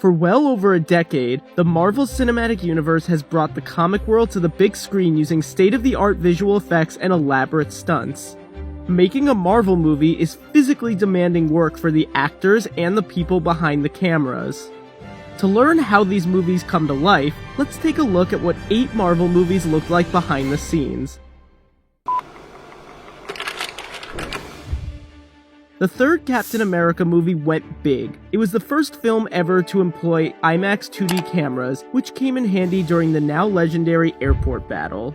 For well over a decade, the Marvel Cinematic Universe has brought the comic world to the big screen using state-of-the-art visual effects and elaborate stunts. Making a Marvel movie is physically demanding work for the actors and the people behind the cameras. To learn how these movies come to life, let's take a look at what 8 Marvel movies look like behind the scenes. The third Captain America movie went big. It was the first film ever to employ IMAX 2D cameras, which came in handy during the now legendary airport battle.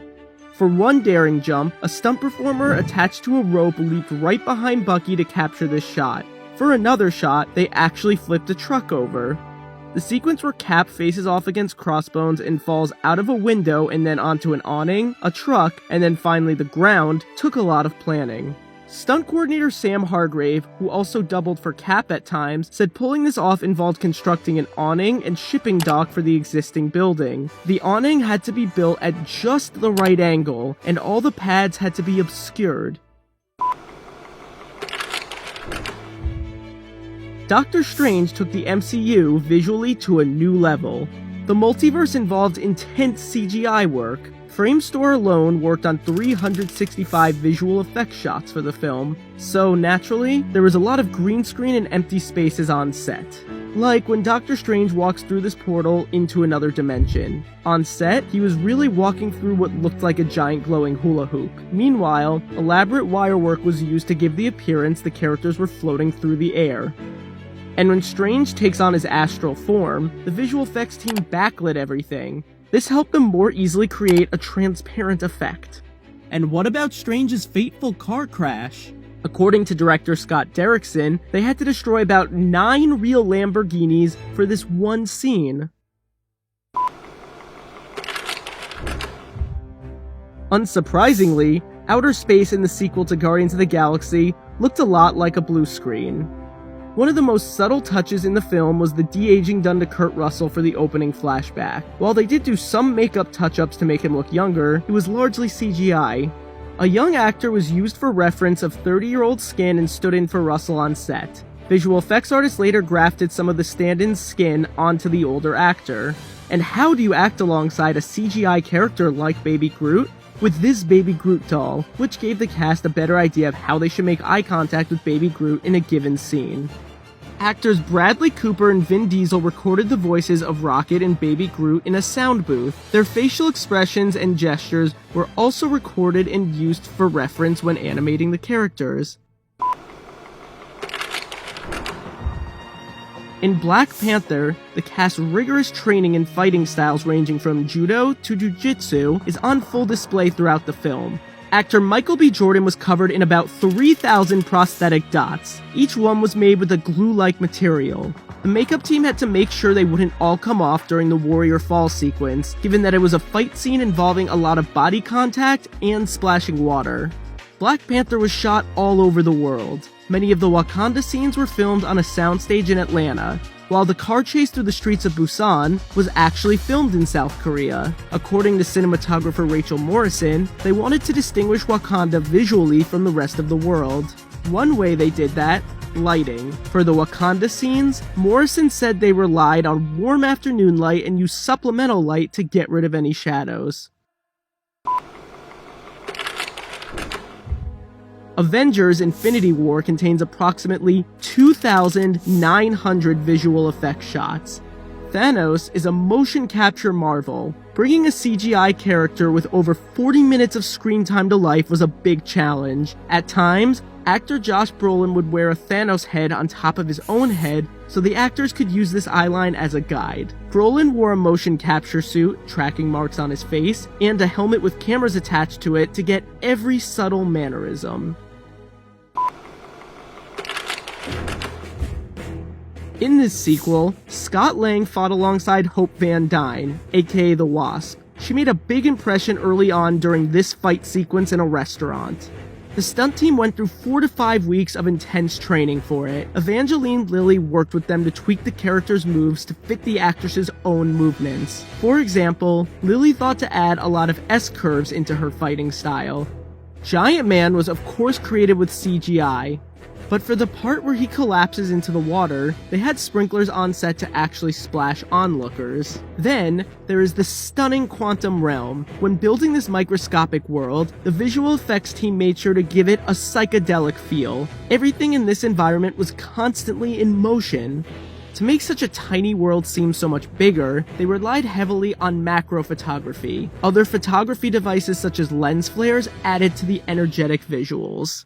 For one daring jump, a stunt performer attached to a rope leaped right behind Bucky to capture this shot. For another shot, they actually flipped a truck over. The sequence where Cap faces off against Crossbones and falls out of a window and then onto an awning, a truck, and then finally the ground took a lot of planning. Stunt coordinator Sam Hargrave, who also doubled for Cap at times, said pulling this off involved constructing an awning and shipping dock for the existing building. The awning had to be built at just the right angle, and all the pads had to be obscured. Doctor Strange took the MCU visually to a new level. The multiverse involved intense CGI work. Framestore alone worked on 365 visual effects shots for the film, so naturally, there was a lot of green screen and empty spaces on set. Like when Doctor Strange walks through this portal into another dimension. On set, he was really walking through what looked like a giant glowing hula hoop. Meanwhile, elaborate wire work was used to give the appearance the characters were floating through the air. And when Strange takes on his astral form, the visual effects team backlit everything. This helped them more easily create a transparent effect. And what about Strange's fateful car crash? According to director Scott Derrickson, they had to destroy about 9 real Lamborghinis for this one scene. Unsurprisingly, outer space in the sequel to Guardians of the Galaxy looked a lot like a blue screen. One of the most subtle touches in the film was the de-aging done to Kurt Russell for the opening flashback. While they did do some makeup touch-ups to make him look younger, it was largely CGI. A young actor was used for reference of 30-year-old skin and stood in for Russell on set. Visual effects artists later grafted some of the stand-in's skin onto the older actor. And how do you act alongside a CGI character like Baby Groot? With this Baby Groot doll, which gave the cast a better idea of how they should make eye contact with Baby Groot in a given scene. Actors Bradley Cooper and Vin Diesel recorded the voices of Rocket and Baby Groot in a sound booth. Their facial expressions and gestures were also recorded and used for reference when animating the characters. In Black Panther, the cast's rigorous training and fighting styles ranging from judo to jiu-jitsu is on full display throughout the film. Actor Michael B. Jordan was covered in about 3,000 prosthetic dots. Each one was made with a glue-like material. The makeup team had to make sure they wouldn't all come off during the Warrior Fall sequence, given that it was a fight scene involving a lot of body contact and splashing water. Black Panther was shot all over the world. Many of the Wakanda scenes were filmed on a soundstage in Atlanta, while the car chase through the streets of Busan was actually filmed in South Korea. According to cinematographer Rachel Morrison, they wanted to distinguish Wakanda visually from the rest of the world. One way they did that, lighting. For the Wakanda scenes, Morrison said they relied on warm afternoon light and used supplemental light to get rid of any shadows. Avengers: Infinity War contains approximately 2,900 visual effects shots. Thanos is a motion capture marvel. Bringing a CGI character with over 40 minutes of screen time to life was a big challenge. At times, actor Josh Brolin would wear a Thanos head on top of his own head so the actors could use this eyeline as a guide. Brolin wore a motion capture suit, tracking marks on his face, and a helmet with cameras attached to it to get every subtle mannerism. In this sequel, Scott Lang fought alongside Hope Van Dyne, aka the Wasp. She made a big impression early on during this fight sequence in a restaurant. The stunt team went through 4 to 5 weeks of intense training for it. Evangeline Lilly worked with them to tweak the character's moves to fit the actress's own movements. For example, Lilly thought to add a lot of S-curves into her fighting style. Giant Man was of course created with CGI. But for the part where he collapses into the water, they had sprinklers on set to actually splash onlookers. Then, there is the stunning quantum realm. When building this microscopic world, the visual effects team made sure to give it a psychedelic feel. Everything in this environment was constantly in motion. To make such a tiny world seem so much bigger, they relied heavily on macro photography. Other photography devices such as lens flares added to the energetic visuals.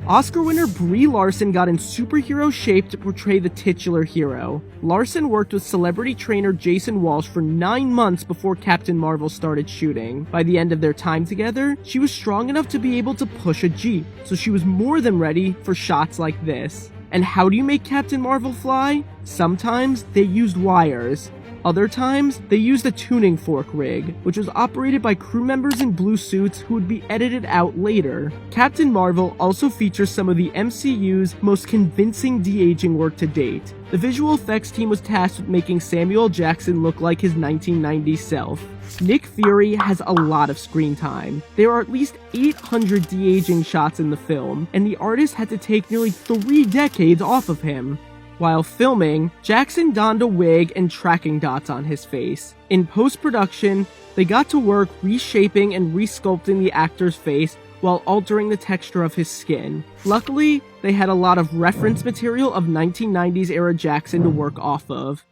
Oscar winner Brie Larson got in superhero shape to portray the titular hero. Larson worked with celebrity trainer Jason Walsh for 9 months before Captain Marvel started shooting. By the end of their time together, she was strong enough to be able to push a Jeep, so she was more than ready for shots like this. And how do you make Captain Marvel fly? Sometimes they used wires. Other times, they used a tuning fork rig, which was operated by crew members in blue suits who would be edited out later. Captain Marvel also features some of the MCU's most convincing de-aging work to date. The visual effects team was tasked with making Samuel Jackson look like his 1990s self. Nick Fury has a lot of screen time. There are at least 800 de-aging shots in the film, and the artist had to take nearly 3 decades off of him. While filming, Jackson donned a wig and tracking dots on his face. In post-production, they got to work reshaping and resculpting the actor's face while altering the texture of his skin. Luckily, they had a lot of reference material of 1990s era Jackson to work off of.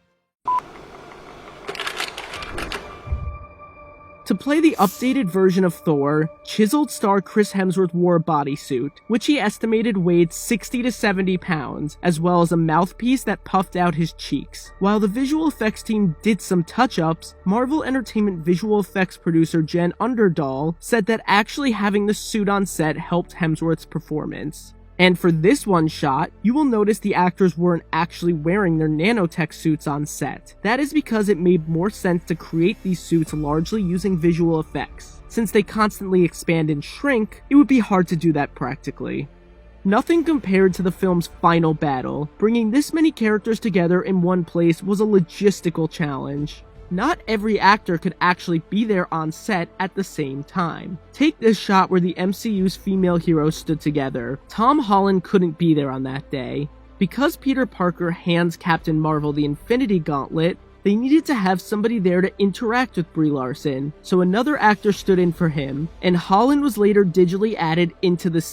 To play the updated version of Thor, chiseled star Chris Hemsworth wore a bodysuit, which he estimated weighed 60 to 70 pounds, as well as a mouthpiece that puffed out his cheeks. While the visual effects team did some touch-ups, Marvel Entertainment visual effects producer Jen Underdahl said that actually having the suit on set helped Hemsworth's performance. And for this one shot, you will notice the actors weren't actually wearing their nanotech suits on set. That is because it made more sense to create these suits largely using visual effects. Since they constantly expand and shrink, it would be hard to do that practically. Nothing compared to the film's final battle. Bringing this many characters together in one place was a logistical challenge. Not every actor could actually be there on set at the same time. Take this shot where the MCU's female heroes stood together. Tom Holland couldn't be there on that day. Because Peter Parker hands Captain Marvel the Infinity Gauntlet, they needed to have somebody there to interact with Brie Larson, so another actor stood in for him, and Holland was later digitally added into the